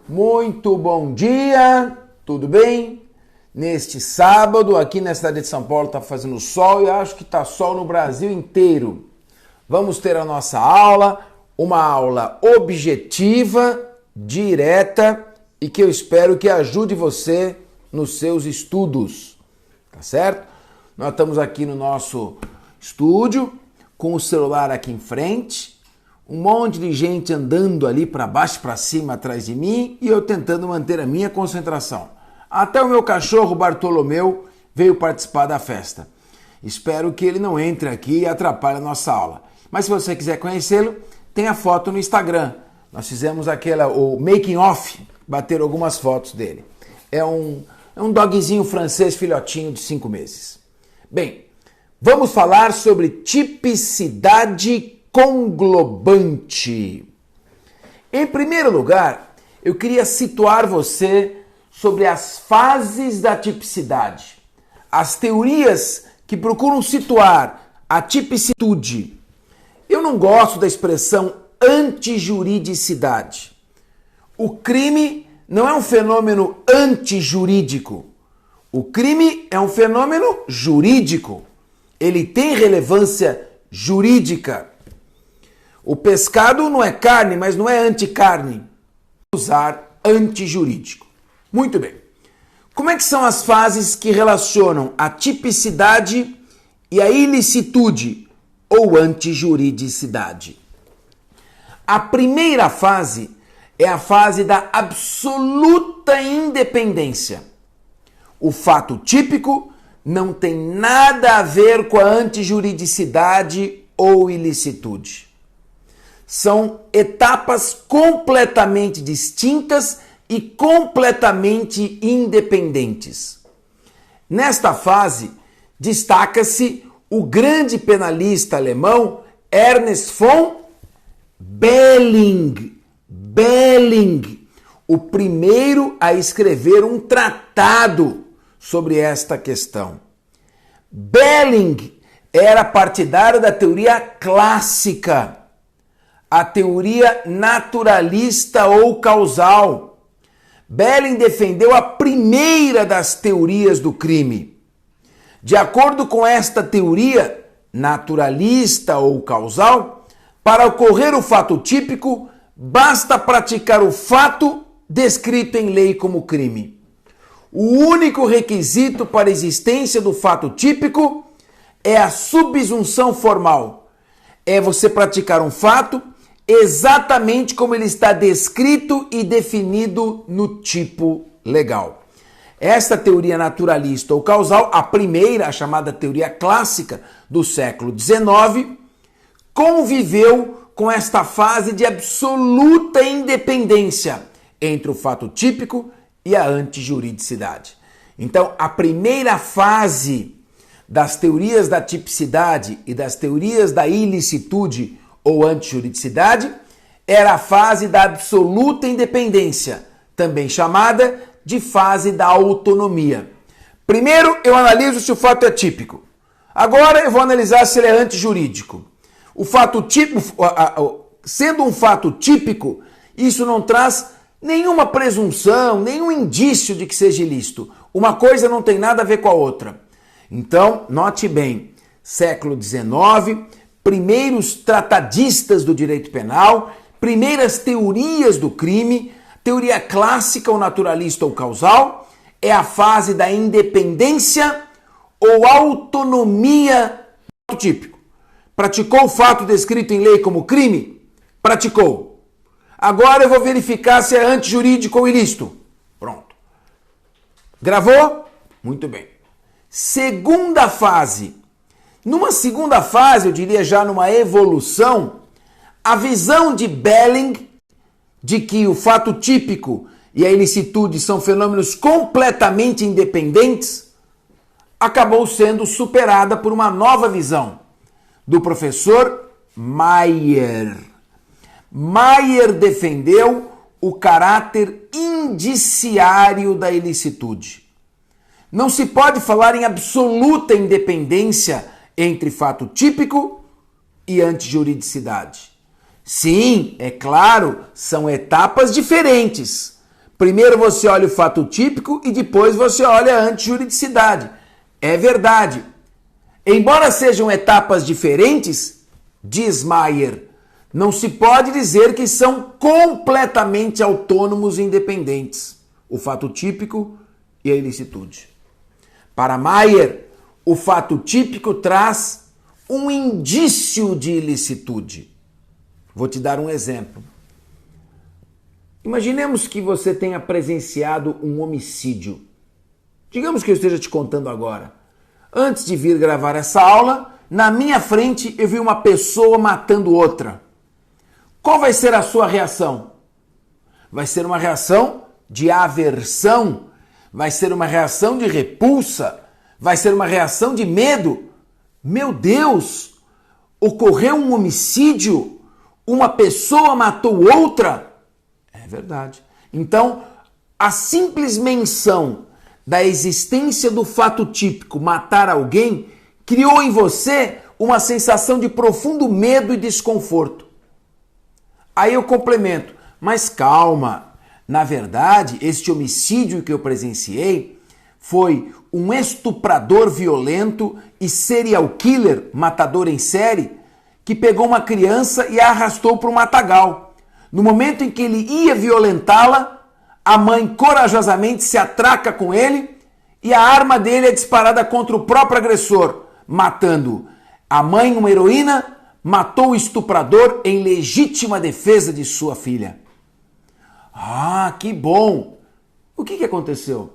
Muito bom dia, tudo bem? Neste sábado, aqui na cidade de São Paulo, está fazendo sol e acho que está sol no Brasil inteiro. Vamos ter a nossa aula, uma aula objetiva, direta e que eu espero que ajude você nos seus estudos, tá certo? Nós estamos aqui no nosso estúdio, com o celular aqui em frente, um monte de gente andando ali para baixo e para cima atrás de mim e eu tentando manter a minha concentração. Até o meu cachorro Bartolomeu veio participar da festa. Espero que ele não entre aqui e atrapalhe a nossa aula. Mas se você quiser conhecê-lo, tem a foto no Instagram. Nós fizemos o making off, bateram algumas fotos dele. É um dogzinho francês filhotinho de 5 meses. Bem, vamos falar sobre tipicidade conglobante. Em primeiro lugar, eu queria situar você sobre as fases da tipicidade. As teorias que procuram situar a tipicitude. Eu não gosto da expressão antijuridicidade. O crime não é um fenômeno antijurídico. O crime é um fenômeno jurídico. Ele tem relevância jurídica. O pescado não é carne, mas não é anticarne. Usar antijurídico. Muito bem. Como é que são as fases que relacionam a tipicidade e a ilicitude ou antijuridicidade? A primeira fase é a fase da absoluta independência. O fato típico não tem nada a ver com a antijuridicidade ou ilicitude. São etapas completamente distintas e completamente independentes. Nesta fase, destaca-se o grande penalista alemão Ernst von Belling, o primeiro a escrever um tratado sobre esta questão. Belling era partidário da teoria clássica, a teoria naturalista ou causal. Belling defendeu a primeira das teorias do crime. De acordo com esta teoria naturalista ou causal, para ocorrer o fato típico, basta praticar o fato descrito em lei como crime. O único requisito para a existência do fato típico é a subsunção formal. É você praticar um fato exatamente como ele está descrito e definido no tipo legal. Esta teoria naturalista ou causal, a primeira, a chamada teoria clássica do século XIX, conviveu com esta fase de absoluta independência entre o fato típico e a antijuridicidade. Então, a primeira fase das teorias da tipicidade e das teorias da ilicitude ou antijuridicidade era a fase da absoluta independência, também chamada de fase da autonomia. Primeiro, eu analiso se o fato é típico. Agora, eu vou analisar se ele é antijurídico. O fato típico, sendo um fato típico, isso não traz nenhuma presunção, nenhum indício de que seja ilícito. Uma coisa não tem nada a ver com a outra. Então, note bem, século XIX, primeiros tratadistas do direito penal, primeiras teorias do crime, teoria clássica ou naturalista ou causal, é a fase da independência ou autonomia do fato típico. Praticou o fato descrito em lei como crime? Praticou. Agora eu vou verificar se é antijurídico ou ilícito. Pronto. Gravou? Muito bem. Segunda fase. Numa segunda fase, eu diria já numa evolução, a visão de Belling de que o fato típico e a ilicitude são fenômenos completamente independentes acabou sendo superada por uma nova visão do professor Mayer. Mayer defendeu o caráter indiciário da ilicitude. Não se pode falar em absoluta independência entre fato típico e antijuridicidade. Sim, é claro, são etapas diferentes, Primeiro você olha o fato típico e depois você olha a antijuridicidade. É verdade. Embora sejam etapas diferentes, diz Maier, não se pode dizer que são completamente autônomos e independentes, o fato típico e a ilicitude. Para Maier, o fato típico traz um indício de ilicitude. Vou te dar um exemplo. Imaginemos que você tenha presenciado um homicídio. Digamos que eu esteja te contando agora. Antes de vir gravar essa aula, na minha frente eu vi uma pessoa matando outra. Qual vai ser a sua reação? Vai ser uma reação de aversão? Vai ser uma reação de repulsa? Vai ser uma reação de medo? Meu Deus! Ocorreu um homicídio? Uma pessoa matou outra? É verdade. Então, a simples menção da existência do fato típico matar alguém criou em você uma sensação de profundo medo e desconforto. Aí eu complemento, mas calma, na verdade, este homicídio que eu presenciei foi um estuprador violento e serial killer, matador em série, que pegou uma criança e a arrastou para um matagal. No momento em que ele ia violentá-la, a mãe corajosamente se atraca com ele e a arma dele é disparada contra o próprio agressor, matando a mãe, uma heroína, matou o estuprador em legítima defesa de sua filha. Ah, que bom! O que aconteceu?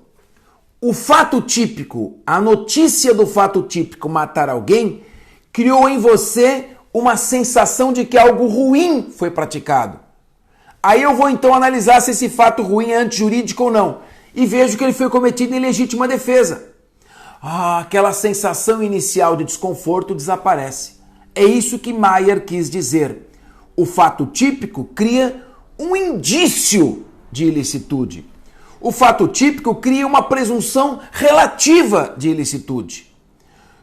O fato típico, a notícia do fato típico matar alguém, criou em você uma sensação de que algo ruim foi praticado. Aí eu vou então analisar se esse fato ruim é antijurídico ou não. E vejo que ele foi cometido em legítima defesa. Ah, aquela sensação inicial de desconforto desaparece. É isso que Maier quis dizer. O fato típico cria um indício de ilicitude. O fato típico cria uma presunção relativa de ilicitude.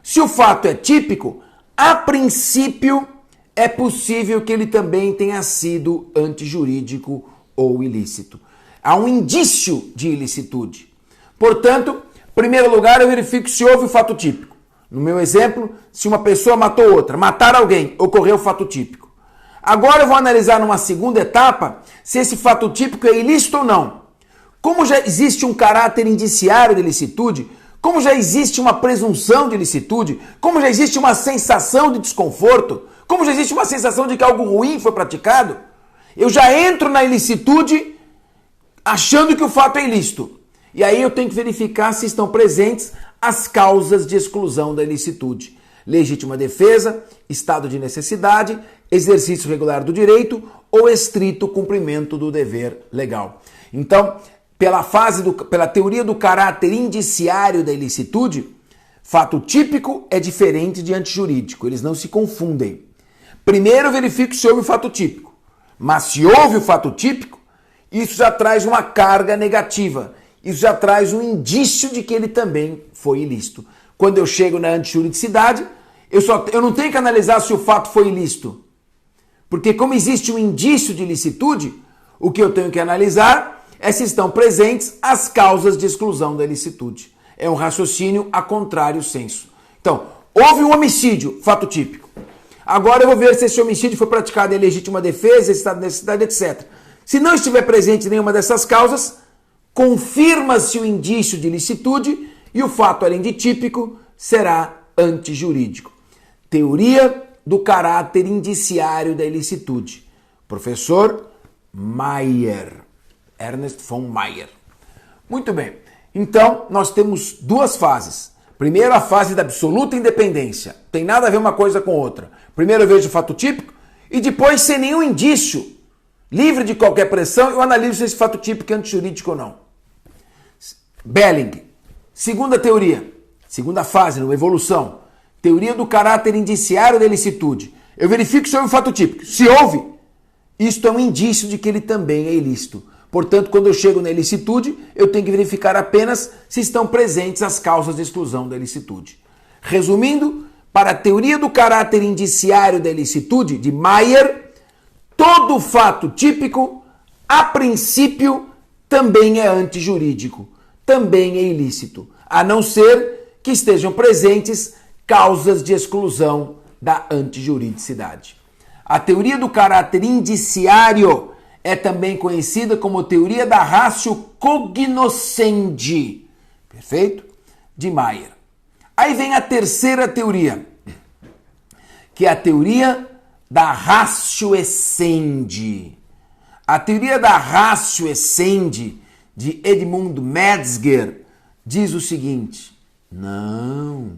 Se o fato é típico, a princípio é possível que ele também tenha sido antijurídico ou ilícito. Há um indício de ilicitude. Portanto, em primeiro lugar, eu verifico se houve o fato típico. No meu exemplo, se uma pessoa matou outra, matar alguém, ocorreu o fato típico. Agora eu vou analisar numa segunda etapa se esse fato típico é ilícito ou não. Como já existe um caráter indiciário de ilicitude, como já existe uma presunção de ilicitude, como já existe uma sensação de desconforto, como já existe uma sensação de que algo ruim foi praticado, eu já entro na ilicitude achando que o fato é ilícito. E aí eu tenho que verificar se estão presentes as causas de exclusão da ilicitude. Legítima defesa, estado de necessidade, exercício regular do direito ou estrito cumprimento do dever legal. Então, pela teoria do caráter indiciário da ilicitude, fato típico é diferente de antijurídico, eles não se confundem. Primeiro eu verifico se houve o fato típico, mas se houve o fato típico, isso já traz uma carga negativa, isso já traz um indício de que ele também foi ilícito. Quando eu chego na antijuridicidade, eu não tenho que analisar se o fato foi ilícito, porque como existe um indício de ilicitude, o que eu tenho que analisar é se estão presentes as causas de exclusão da ilicitude. É um raciocínio a contrário senso. Então, houve um homicídio, fato típico. Agora eu vou ver se esse homicídio foi praticado em legítima defesa, estado de necessidade, etc. Se não estiver presente nenhuma dessas causas, confirma-se o indício de ilicitude e o fato, além de típico, será antijurídico. Teoria do caráter indiciário da ilicitude. Professor Maier. Ernest von Maier. Muito bem. Então, nós temos duas fases. Primeiro, a fase da absoluta independência. Tem nada a ver uma coisa com outra. Primeiro eu vejo o fato típico e depois, sem nenhum indício, livre de qualquer pressão, eu analiso se esse fato típico é antijurídico ou não. Belling. Segunda teoria. Segunda fase, numa evolução. Teoria do caráter indiciário da ilicitude. Eu verifico se houve o fato típico. Se houve, isto é um indício de que ele também é ilícito. Portanto, quando eu chego na ilicitude, eu tenho que verificar apenas se estão presentes as causas de exclusão da ilicitude. Resumindo, para a teoria do caráter indiciário da ilicitude, de Maier, todo fato típico, a princípio, também é antijurídico, também é ilícito, a não ser que estejam presentes causas de exclusão da antijuridicidade. A teoria do caráter indiciário é também conhecida como teoria da ratio cognoscendi, perfeito? De Mayer. Aí vem a terceira teoria, que é a teoria da ratio essendi. A teoria da ratio essendi de Edmund Metzger diz o seguinte: não,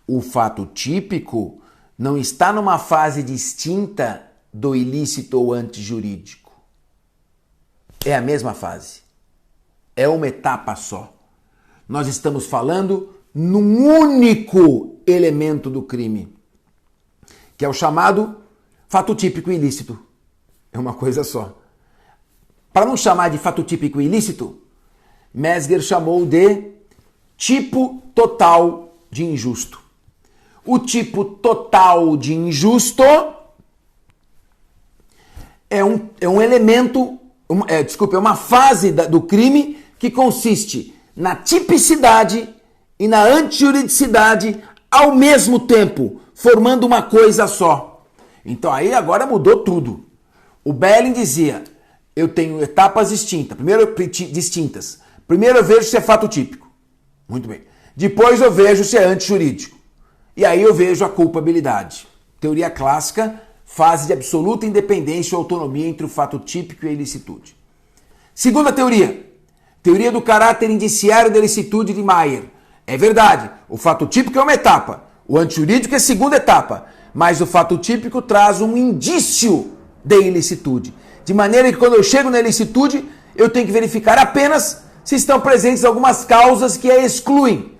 o fato típico não está numa fase distinta do ilícito ou antijurídico. É a mesma fase. É uma etapa só. Nós estamos falando num único elemento do crime, que é o chamado fato típico ilícito. É uma coisa só. Para não chamar de fato típico ilícito, Metzger chamou de tipo total de injusto. O tipo total de injusto é um elemento, é uma fase do crime que consiste na tipicidade e na antijuridicidade ao mesmo tempo, formando uma coisa só. Então aí agora mudou tudo. O Belling dizia, eu tenho etapas distintas. Primeiro eu vejo se é fato típico. Muito bem. Depois eu vejo se é antijurídico. E aí eu vejo a culpabilidade. Teoria clássica, fase de absoluta independência ou autonomia entre o fato típico e a ilicitude. Segunda teoria, teoria do caráter indiciário da ilicitude de Mayer. É verdade, o fato típico é uma etapa, o antijurídico é a segunda etapa, mas o fato típico traz um indício de ilicitude. De maneira que quando eu chego na ilicitude, eu tenho que verificar apenas se estão presentes algumas causas que a excluem,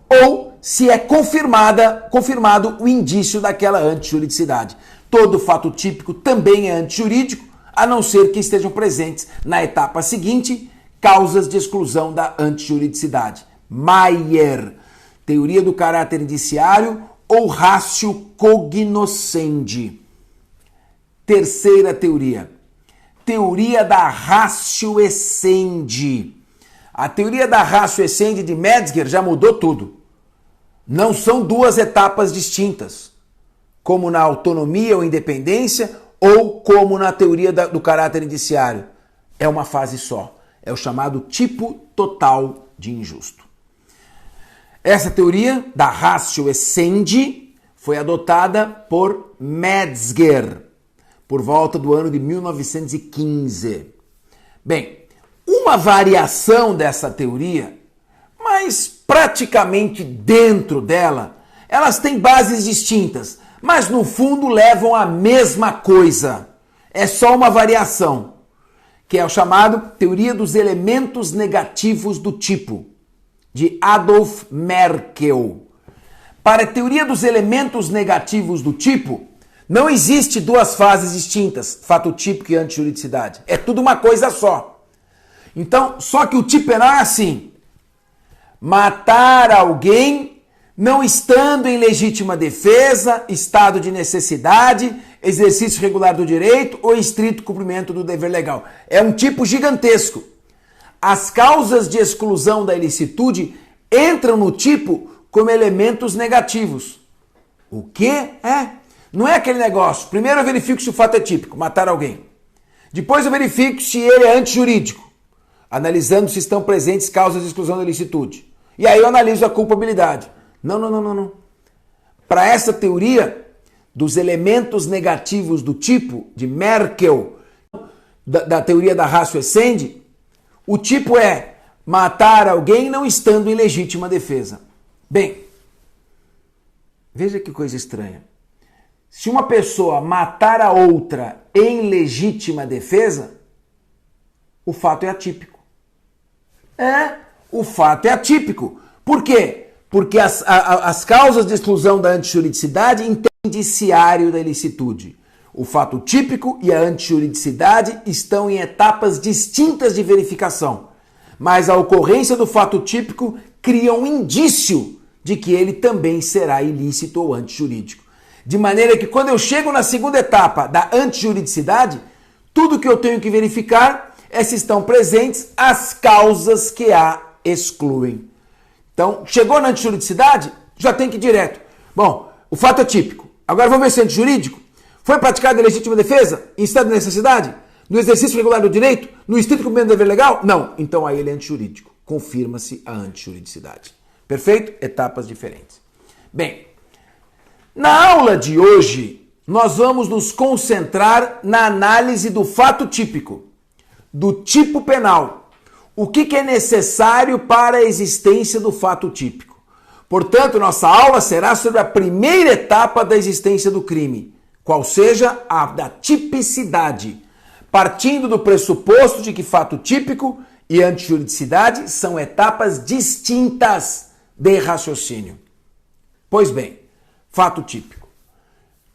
ou se é confirmado o indício daquela antijuridicidade. Todo fato típico também é antijurídico, a não ser que estejam presentes na etapa seguinte causas de exclusão da antijuridicidade. Mayer, teoria do caráter indiciário ou ratio cognoscendi. Terceira teoria, teoria da ratio essendi. A teoria da ratio essendi de Metzger já mudou tudo. Não são duas etapas distintas, como na autonomia ou independência, ou como na teoria do caráter indiciário. É uma fase só. É o chamado tipo total de injusto. Essa teoria da ratio essendi foi adotada por Metzger por volta do ano de 1915. Bem, uma variação dessa teoria, mas praticamente dentro dela, elas têm bases distintas, mas no fundo levam à mesma coisa. É só uma variação, que é o chamado teoria dos elementos negativos do tipo, de Adolf Merkel. Para a teoria dos elementos negativos do tipo, não existe duas fases distintas, fato típico e antijuridicidade. É tudo uma coisa só. Então, só que o tipo penal é assim: matar alguém não estando em legítima defesa, estado de necessidade, exercício regular do direito ou estrito cumprimento do dever legal. É um tipo gigantesco. As causas de exclusão da ilicitude entram no tipo como elementos negativos. O quê? Não é aquele negócio. Primeiro eu verifico se o fato é típico, matar alguém. Depois eu verifico se ele é antijurídico, analisando se estão presentes causas de exclusão da ilicitude. E aí eu analiso a culpabilidade. Não. Para essa teoria dos elementos negativos do tipo de Merkel, da teoria da ratio essendi, o tipo é matar alguém não estando em legítima defesa. Bem, veja que coisa estranha. Se uma pessoa matar a outra em legítima defesa, o fato é atípico. O fato é atípico. Por quê? Porque as causas de exclusão da antijuridicidade entendem indiciário da ilicitude. O fato típico e a antijuridicidade estão em etapas distintas de verificação, mas a ocorrência do fato típico cria um indício de que ele também será ilícito ou antijurídico. De maneira que quando eu chego na segunda etapa da antijuridicidade, tudo que eu tenho que verificar é se estão presentes as causas que a excluem. Então, chegou na antijuridicidade, já tem que ir direto. Bom, o fato é típico. Agora vamos ver se é antijurídico. Foi praticada a legítima defesa em estado de necessidade? No exercício regular do direito? No estrito cumprimento do dever legal? Não. Então aí ele é antijurídico. Confirma-se a antijuridicidade. Perfeito? Etapas diferentes. Bem, na aula de hoje, nós vamos nos concentrar na análise do fato típico, do tipo penal. O que é necessário para a existência do fato típico? Portanto, nossa aula será sobre a primeira etapa da existência do crime, qual seja a da tipicidade, partindo do pressuposto de que fato típico e antijuridicidade são etapas distintas de raciocínio. Pois bem, fato típico.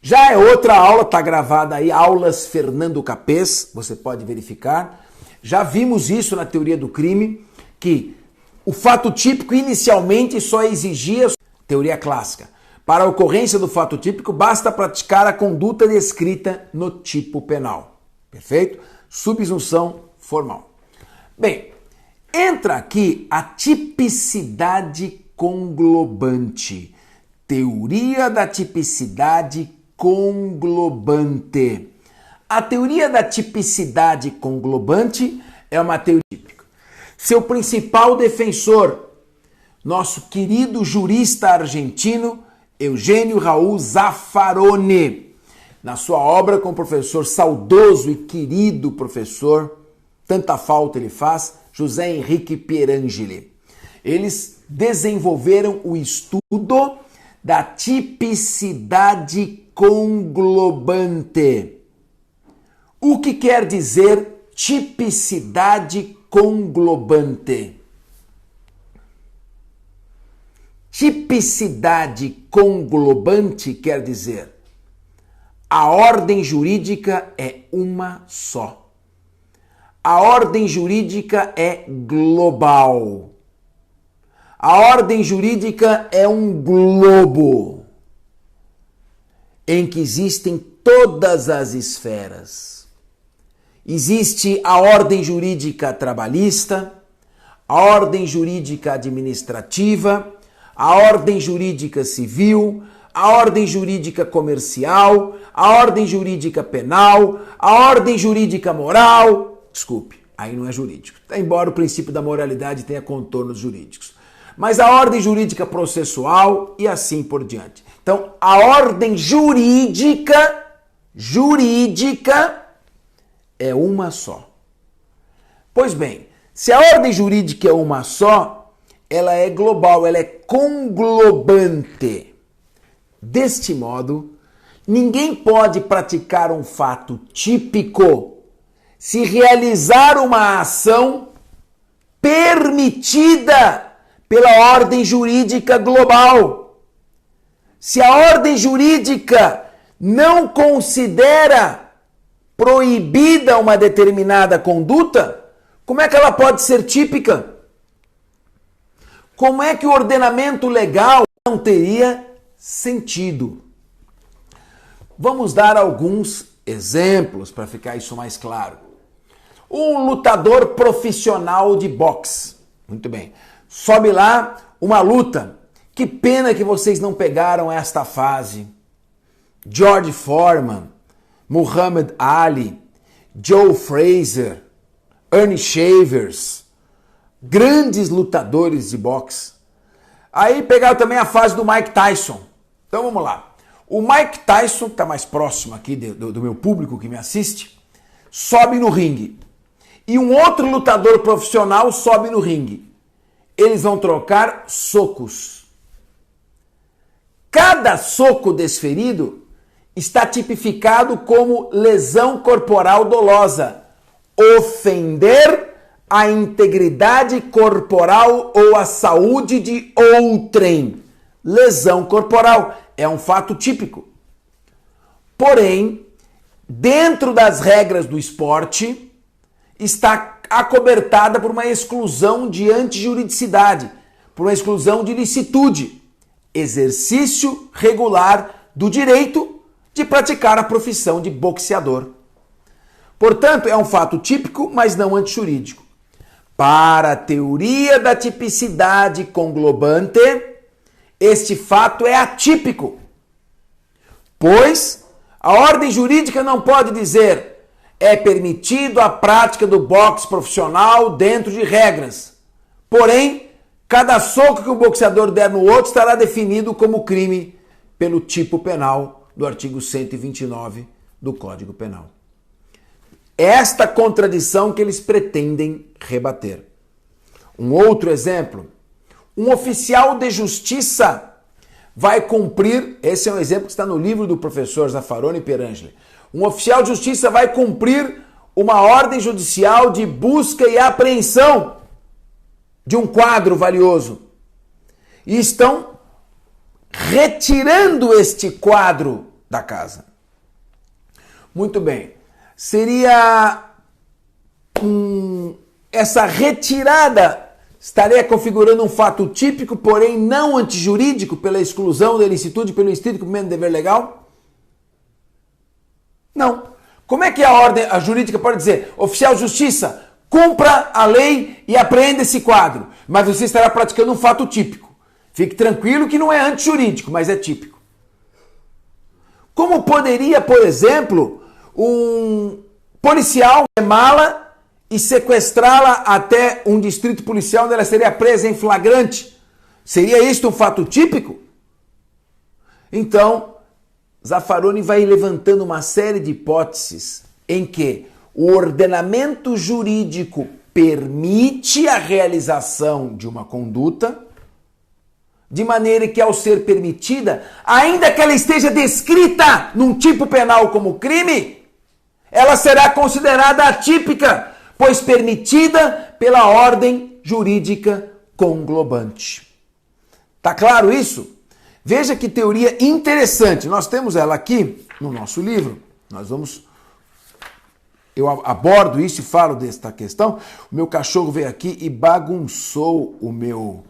Já é outra aula, está gravada aí, aulas Fernando Capês, você pode verificar. Já vimos isso na teoria do crime, que o fato típico inicialmente só exigia, teoria clássica, para a ocorrência do fato típico basta praticar a conduta descrita no tipo penal. Perfeito? Subsunção formal. Bem, entra aqui a tipicidade conglobante. Teoria da tipicidade conglobante. A teoria da tipicidade conglobante é uma teoria típica. Seu principal defensor, nosso querido jurista argentino, Eugênio Raul Zaffaroni, na sua obra com o professor saudoso e querido professor, tanta falta ele faz, José Henrique Pierangeli. Eles desenvolveram o estudo da tipicidade conglobante. O que quer dizer tipicidade conglobante? Tipicidade conglobante quer dizer a ordem jurídica é uma só. A ordem jurídica é global. A ordem jurídica é um globo em que existem todas as esferas. Existe a ordem jurídica trabalhista, a ordem jurídica administrativa, a ordem jurídica civil, a ordem jurídica comercial, a ordem jurídica penal, a ordem jurídica moral. Desculpe, aí não é jurídico. Embora o princípio da moralidade tenha contornos jurídicos. Mas a ordem jurídica processual e assim por diante. Então, a ordem jurídica é uma só. Pois bem, se a ordem jurídica é uma só, ela é global, ela é conglobante. Deste modo, ninguém pode praticar um fato típico se realizar uma ação permitida pela ordem jurídica global. Se a ordem jurídica não considera proibida uma determinada conduta, como é que ela pode ser típica? Como é que o ordenamento legal não teria sentido? Vamos dar alguns exemplos para ficar isso mais claro. Um lutador profissional de boxe. Muito bem. Sobe lá uma luta. Que pena que vocês não pegaram esta fase. George Foreman, Muhammad Ali, Joe Frazier, Ernie Shavers, grandes lutadores de boxe. Aí pegaram também a fase do Mike Tyson. Então vamos lá. O Mike Tyson, que está mais próximo aqui do meu público que me assiste, sobe no ringue. E um outro lutador profissional sobe no ringue. Eles vão trocar socos. Cada soco desferido está tipificado como lesão corporal dolosa. Ofender a integridade corporal ou a saúde de outrem. Lesão corporal é um fato típico. Porém, dentro das regras do esporte, está acobertada por uma exclusão de antijuridicidade, por uma exclusão de licitude, exercício regular do direito de praticar a profissão de boxeador. Portanto, é um fato típico, mas não antijurídico. Para a teoria da tipicidade conglobante, este fato é atípico, pois a ordem jurídica não pode dizer é permitido a prática do boxe profissional dentro de regras. Porém, cada soco que o boxeador der no outro estará definido como crime pelo tipo penal do artigo 129 do Código Penal. Esta contradição que eles pretendem rebater. Um outro exemplo, um oficial de justiça vai cumprir, esse é um exemplo que está no livro do professor Zaffaroni Perangeli, um oficial de justiça vai cumprir uma ordem judicial de busca e apreensão de um quadro valioso. E estão retirando este quadro da casa. Muito bem. Seria essa retirada estaria configurando um fato típico, porém não antijurídico pela exclusão da ilicitude pelo estrito cumprimento do dever legal? Não. Como é que a jurídica pode dizer, oficial de justiça, cumpra a lei e apreenda esse quadro, mas você estará praticando um fato típico. Fique tranquilo que não é antijurídico, mas é típico. Como poderia, por exemplo, um policial tomá-la e sequestrá-la até um distrito policial onde ela seria presa em flagrante? Seria isto um fato típico? Então, Zaffaroni vai levantando uma série de hipóteses em que o ordenamento jurídico permite a realização de uma conduta, de maneira que, ao ser permitida, ainda que ela esteja descrita num tipo penal como crime, ela será considerada atípica, pois permitida pela ordem jurídica conglobante. Tá claro isso? Veja que teoria interessante. Nós temos ela aqui no nosso livro. Eu abordo isso e falo desta questão. O meu cachorro veio aqui e bagunçou o meu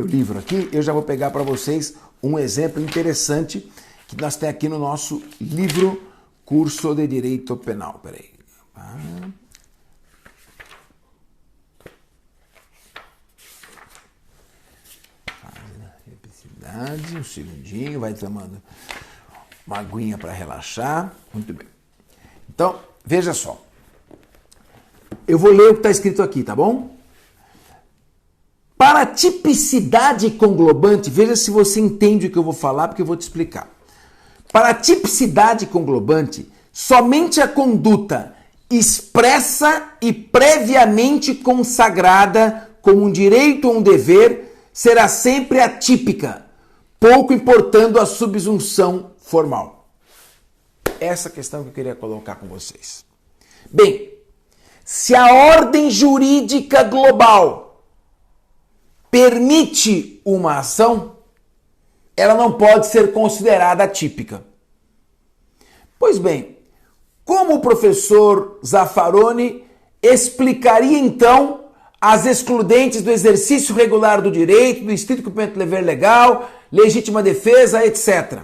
livro aqui. Eu já vou pegar para vocês um exemplo interessante que nós temos aqui no nosso livro Curso de Direito Penal. Peraí. Um segundinho, vai tomando uma aguinha para relaxar. Muito bem. Então, veja só. Eu vou ler o que está escrito aqui, tá bom? Para a tipicidade conglobante, veja se você entende o que eu vou falar, porque eu vou te explicar. Para a tipicidade conglobante, somente a conduta expressa e previamente consagrada como um direito ou um dever será sempre atípica, pouco importando a subsunção formal. Essa questão que eu queria colocar com vocês. Bem, se a ordem jurídica global permite uma ação, ela não pode ser considerada atípica. Pois bem, como o professor Zaffaroni explicaria então as excludentes do exercício regular do direito, do estrito cumprimento do dever legal, legítima defesa, etc.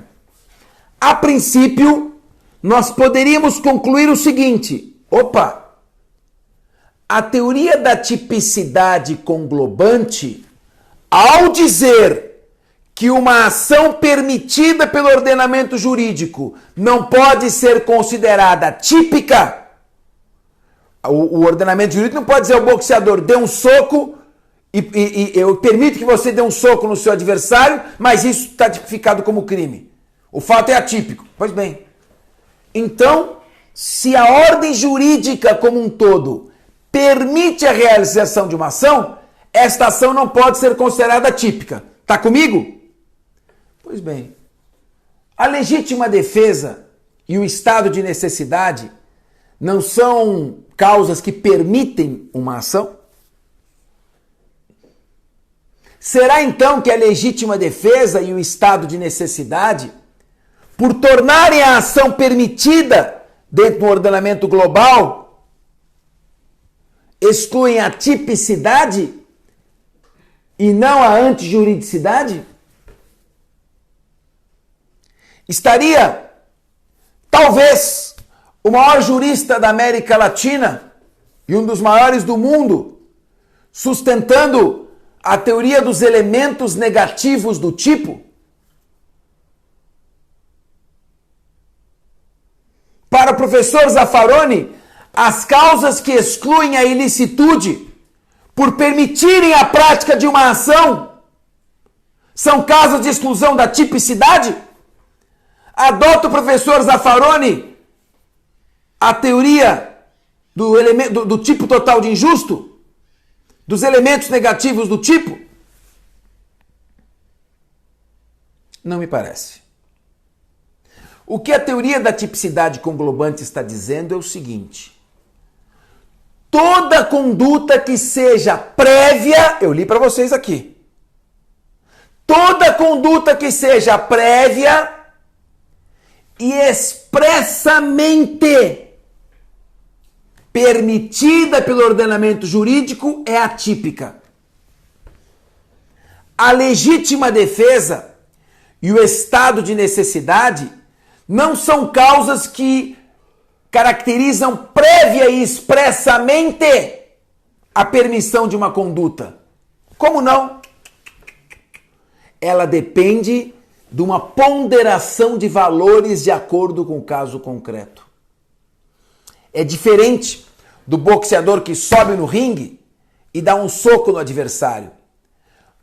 A princípio, nós poderíamos concluir o seguinte: a teoria da tipicidade conglobante, ao dizer que uma ação permitida pelo ordenamento jurídico não pode ser considerada típica, o ordenamento jurídico não pode dizer ao boxeador, dê um soco e eu permito que você dê um soco no seu adversário, mas isso está tipificado como crime. O fato é atípico. Pois bem, então, se a ordem jurídica como um todo permite a realização de uma ação, esta ação não pode ser considerada típica. Está comigo? Pois bem, a legítima defesa e o estado de necessidade não são causas que permitem uma ação? Será então que a legítima defesa e o estado de necessidade, por tornarem a ação permitida dentro do ordenamento global, excluem a tipicidade e não a antijuridicidade? Estaria, talvez, o maior jurista da América Latina e um dos maiores do mundo, sustentando a teoria dos elementos negativos do tipo. Para o professor Zaffaroni, as causas que excluem a ilicitude por permitirem a prática de uma ação são casos de exclusão da tipicidade? Adota o professor Zaffaroni a teoria do tipo total de injusto? Dos elementos negativos do tipo? Não me parece. O que a teoria da tipicidade conglobante está dizendo é o seguinte: toda conduta que seja prévia, eu li para vocês aqui, toda conduta que seja prévia e expressamente permitida pelo ordenamento jurídico é atípica. A legítima defesa e o estado de necessidade não são causas que caracterizam prévia e expressamente a permissão de uma conduta. Como não? Ela depende de uma ponderação de valores de acordo com o caso concreto. É diferente do boxeador que sobe no ringue e dá um soco no adversário.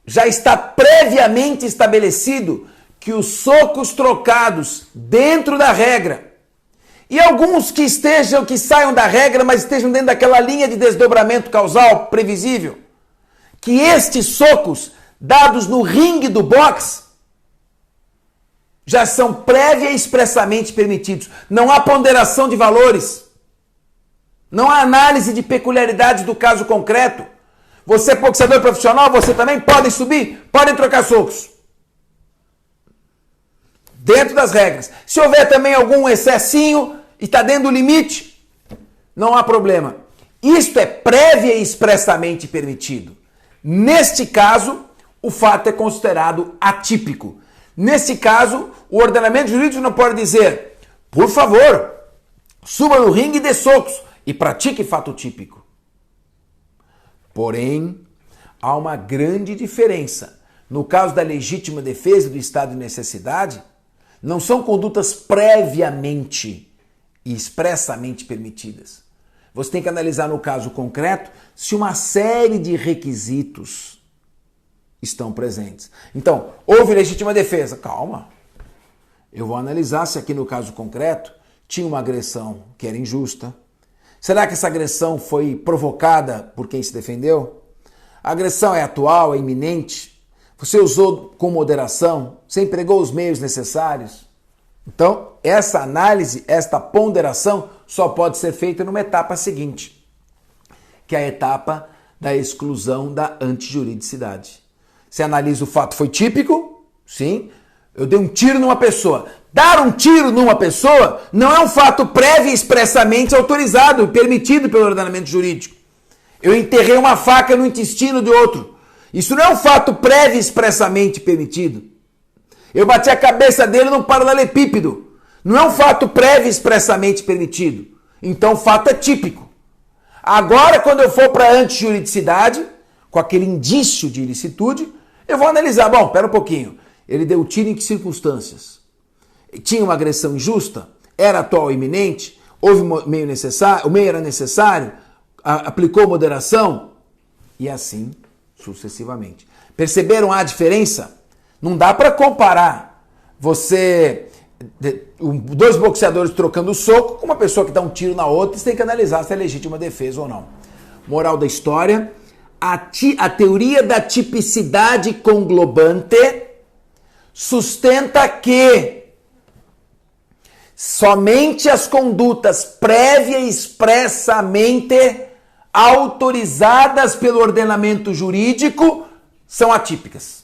Já está previamente estabelecido que os socos trocados dentro da regra, e alguns que saiam da regra, mas estejam dentro daquela linha de desdobramento causal previsível, que estes socos dados no ringue do boxe já são prévia e expressamente permitidos. Não há ponderação de valores. Não há análise de peculiaridades do caso concreto. Você é boxeador profissional, você também podem subir, podem trocar socos. Dentro das regras. Se houver também algum excessinho e está dentro do limite, não há problema. Isto é prévia e expressamente permitido. Neste caso, o fato é considerado atípico. Nesse caso, o ordenamento jurídico não pode dizer, por favor, suba no ringue e dê socos e pratique fato típico. Porém, há uma grande diferença. No caso da legítima defesa do estado de necessidade, não são condutas previamente e expressamente permitidas. Você tem que analisar no caso concreto se uma série de requisitos estão presentes. Então, houve legítima defesa. Calma. Eu vou analisar se aqui no caso concreto tinha uma agressão que era injusta. Será que essa agressão foi provocada por quem se defendeu? A agressão é atual, é iminente? Você usou com moderação? Você empregou os meios necessários? Então, essa análise, esta ponderação só pode ser feita numa etapa seguinte, que é a etapa da exclusão da antijuridicidade. Você analisa o fato, foi típico? Sim. Eu dei um tiro numa pessoa. Dar um tiro numa pessoa não é um fato prévio e expressamente autorizado, permitido pelo ordenamento jurídico. Eu enterrei uma faca no intestino de outro. Isso não é um fato prévio e expressamente permitido. Eu bati a cabeça dele num paralelepípedo. Não é um fato prévio e expressamente permitido. Então o fato é típico. Agora, quando eu for para a antijuridicidade, com aquele indício de ilicitude, eu vou analisar. Bom, pera um pouquinho. Ele deu o tiro em que circunstâncias? Tinha uma agressão injusta? Era atual e iminente? Houve meio necessário? O meio era necessário? Aplicou moderação? E assim sucessivamente. Perceberam a diferença? Não dá para comparar dois boxeadores trocando soco com uma pessoa que dá um tiro na outra. Você tem que analisar se é legítima defesa ou não. Moral da história: a teoria da tipicidade conglobante sustenta que somente as condutas prévia e expressamente autorizadas pelo ordenamento jurídico são atípicas.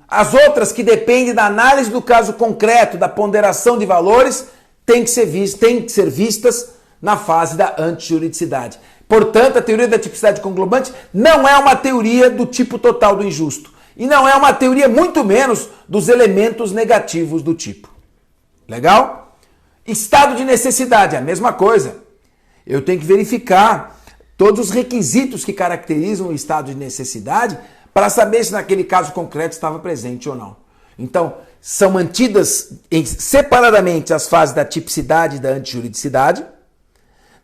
As outras, que dependem da análise do caso concreto, da ponderação de valores, têm que ser vistas na fase da antijuridicidade. Portanto, a teoria da tipicidade conglobante não é uma teoria do tipo total do injusto. E não é uma teoria, muito menos, dos elementos negativos do tipo. Legal? Estado de necessidade, a mesma coisa. Eu tenho que verificar todos os requisitos que caracterizam o estado de necessidade para saber se naquele caso concreto estava presente ou não. Então, são mantidas separadamente as fases da tipicidade e da antijuridicidade.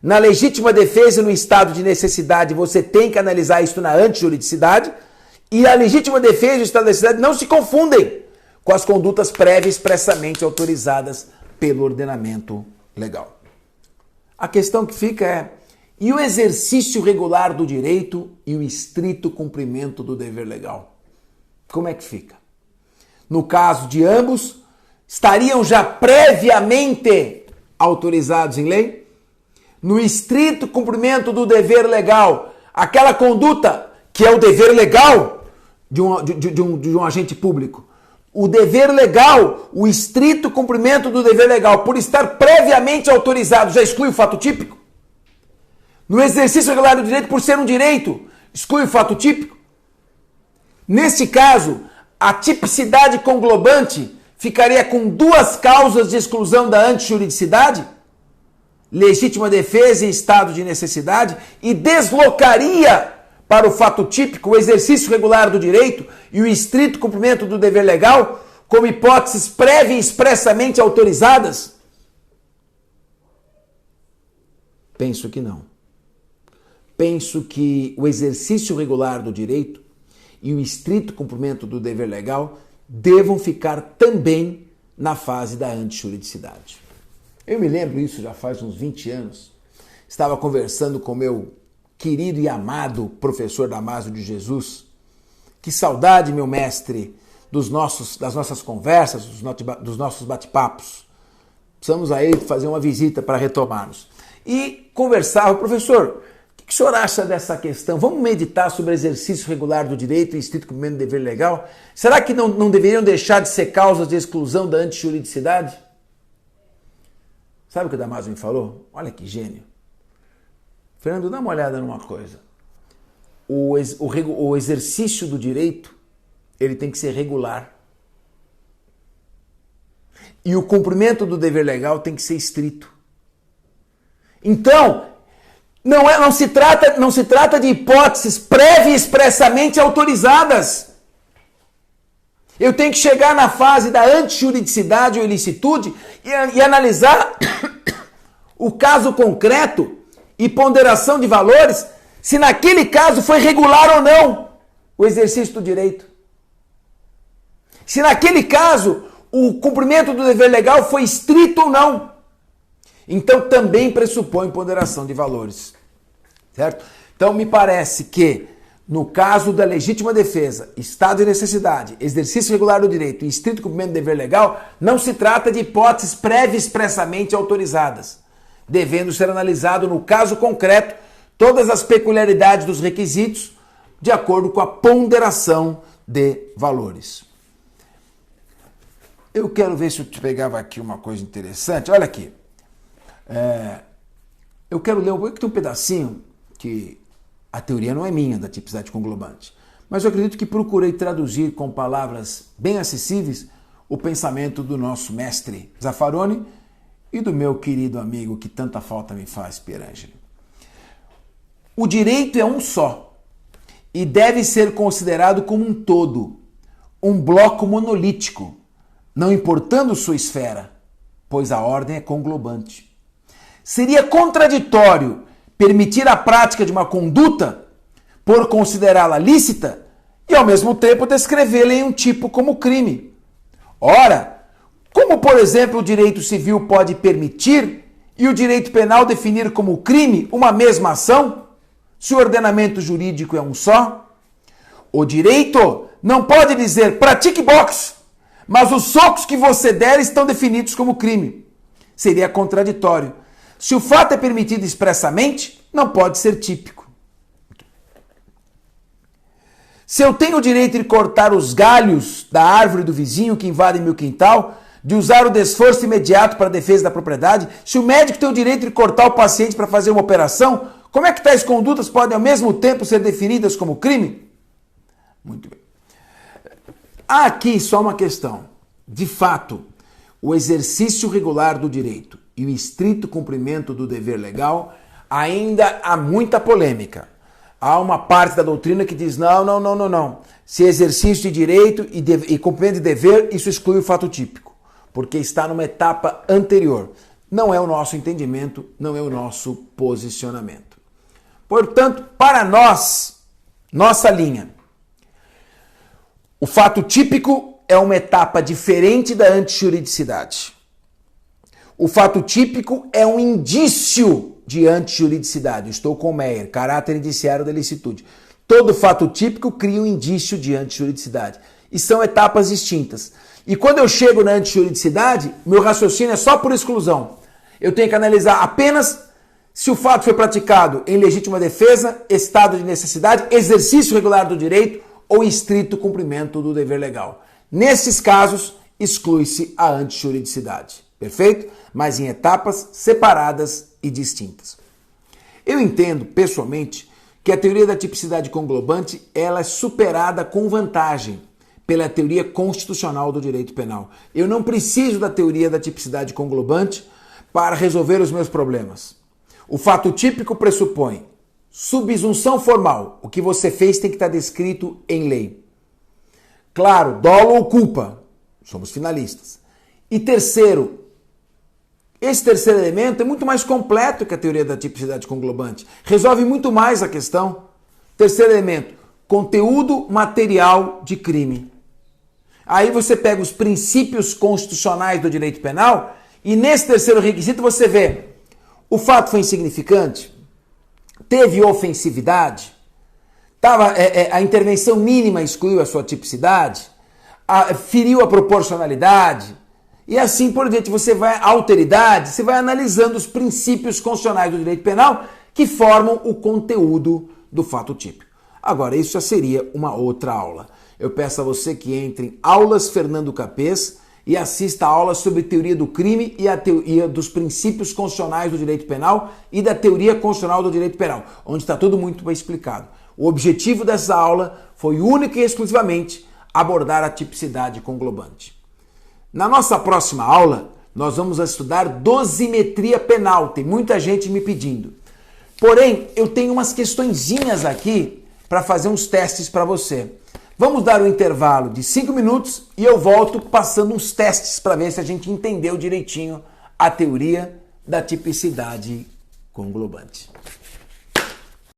Na legítima defesa e no estado de necessidade, você tem que analisar isso na antijuridicidade. E a legítima defesa e o estado de necessidade não se confundem com as condutas prévias expressamente autorizadas pelo ordenamento legal. A questão que fica é: e o exercício regular do direito e o estrito cumprimento do dever legal? Como é que fica? No caso de ambos, estariam já previamente autorizados em lei? No estrito cumprimento do dever legal, aquela conduta que é o dever legal de um agente público, o dever legal, o estrito cumprimento do dever legal, por estar previamente autorizado, já exclui o fato típico? No exercício regular do direito, por ser um direito, exclui o fato típico? Neste caso, a tipicidade conglobante ficaria com duas causas de exclusão da antijuridicidade, legítima defesa e estado de necessidade, e deslocaria para o fato típico o exercício regular do direito e o estrito cumprimento do dever legal como hipóteses prévia e expressamente autorizadas? Penso que não. Penso que o exercício regular do direito e o estrito cumprimento do dever legal devam ficar também na fase da antijuridicidade. Eu me lembro isso já faz uns 20 anos. Estava conversando com meu querido e amado professor Damásio de Jesus. Que saudade, meu mestre, das nossas conversas, dos nossos bate-papos. Precisamos aí fazer uma visita para retomarmos. E conversava: professor, o que o senhor acha dessa questão? Vamos meditar sobre o exercício regular do direito e estrito cumprimento do dever legal? Será que não deveriam deixar de ser causas de exclusão da antijuridicidade? Sabe o que o Damásio me falou? Olha que gênio. Fernando, dá uma olhada numa coisa. O exercício do direito, ele tem que ser regular. E o cumprimento do dever legal tem que ser estrito. Então, não se trata de hipóteses prévias e expressamente autorizadas. Eu tenho que chegar na fase da antijuridicidade ou ilicitude e analisar o caso concreto e ponderação de valores, se naquele caso foi regular ou não o exercício do direito. Se naquele caso o cumprimento do dever legal foi estrito ou não. Então também pressupõe ponderação de valores. Certo? Então me parece que no caso da legítima defesa, estado de necessidade, exercício regular do direito e estrito cumprimento do dever legal, não se trata de hipóteses prévias expressamente autorizadas, devendo ser analisado no caso concreto todas as peculiaridades dos requisitos de acordo com a ponderação de valores. Eu quero ver se eu te pegava aqui uma coisa interessante. Olha aqui. Eu quero ler tem um pedacinho que a teoria não é minha, da tipicidade conglobante, mas eu acredito que procurei traduzir com palavras bem acessíveis o pensamento do nosso mestre Zaffaroni e do meu querido amigo que tanta falta me faz, Pierangeli. O direito é um só e deve ser considerado como um todo, um bloco monolítico, não importando sua esfera, pois a ordem é conglobante. Seria contraditório permitir a prática de uma conduta por considerá-la lícita e ao mesmo tempo descrevê-la em um tipo como crime. Ora, como por exemplo o direito civil pode permitir e o direito penal definir como crime uma mesma ação, se o ordenamento jurídico é um só? O direito não pode dizer pratique boxe, mas os socos que você der estão definidos como crime. Seria contraditório. Se o fato é permitido expressamente, não pode ser típico. Se eu tenho o direito de cortar os galhos da árvore do vizinho que invadem meu quintal, de usar o desforço imediato para a defesa da propriedade, se o médico tem o direito de cortar o paciente para fazer uma operação, como é que tais condutas podem ao mesmo tempo ser definidas como crime? Muito bem. Há aqui só uma questão. De fato, o exercício regular do direito e o estrito cumprimento do dever legal, ainda há muita polêmica. Há uma parte da doutrina que diz não. Se exercício de direito e cumprimento de dever, isso exclui o fato típico, porque está numa etapa anterior. Não é o nosso entendimento, não é o nosso posicionamento. Portanto, para nós, nossa linha, o fato típico é uma etapa diferente da antijuridicidade. O fato típico é um indício de antijuridicidade. Estou com Meyer, caráter indiciário da licitude. Todo fato típico cria um indício de antijuridicidade. E são etapas distintas. E quando eu chego na antijuridicidade, meu raciocínio é só por exclusão. Eu tenho que analisar apenas se o fato foi praticado em legítima defesa, estado de necessidade, exercício regular do direito ou estrito cumprimento do dever legal. Nesses casos, exclui-se a antijuridicidade. Perfeito? Mas em etapas separadas e distintas. Eu entendo, pessoalmente, que a teoria da tipicidade conglobante ela é superada com vantagem pela teoria constitucional do direito penal. Eu não preciso da teoria da tipicidade conglobante para resolver os meus problemas. O fato típico pressupõe subsunção formal. O que você fez tem que estar descrito em lei. Claro, dolo ou culpa. Somos finalistas. E terceiro, esse terceiro elemento é muito mais completo que a teoria da tipicidade conglobante. Resolve muito mais a questão. Terceiro elemento, conteúdo material de crime. Aí você pega os princípios constitucionais do direito penal e nesse terceiro requisito você vê o fato foi insignificante, teve ofensividade, a intervenção mínima excluiu a sua tipicidade, feriu a proporcionalidade, e assim por diante. Você vai, a alteridade, você vai analisando os princípios constitucionais do direito penal que formam o conteúdo do fato típico. Agora, isso já seria uma outra aula. Eu peço a você que entre em Aulas Fernando Capês e assista a aula sobre teoria do crime e a teoria dos princípios constitucionais do direito penal e da teoria constitucional do direito penal, onde está tudo muito bem explicado. O objetivo dessa aula foi único e exclusivamente abordar a tipicidade conglobante. Na nossa próxima aula, nós vamos estudar dosimetria penal. Tem muita gente me pedindo. Porém, eu tenho umas questõezinhas aqui para fazer uns testes para você. Vamos dar um intervalo de 5 minutos e eu volto passando uns testes para ver se a gente entendeu direitinho a teoria da tipicidade conglobante.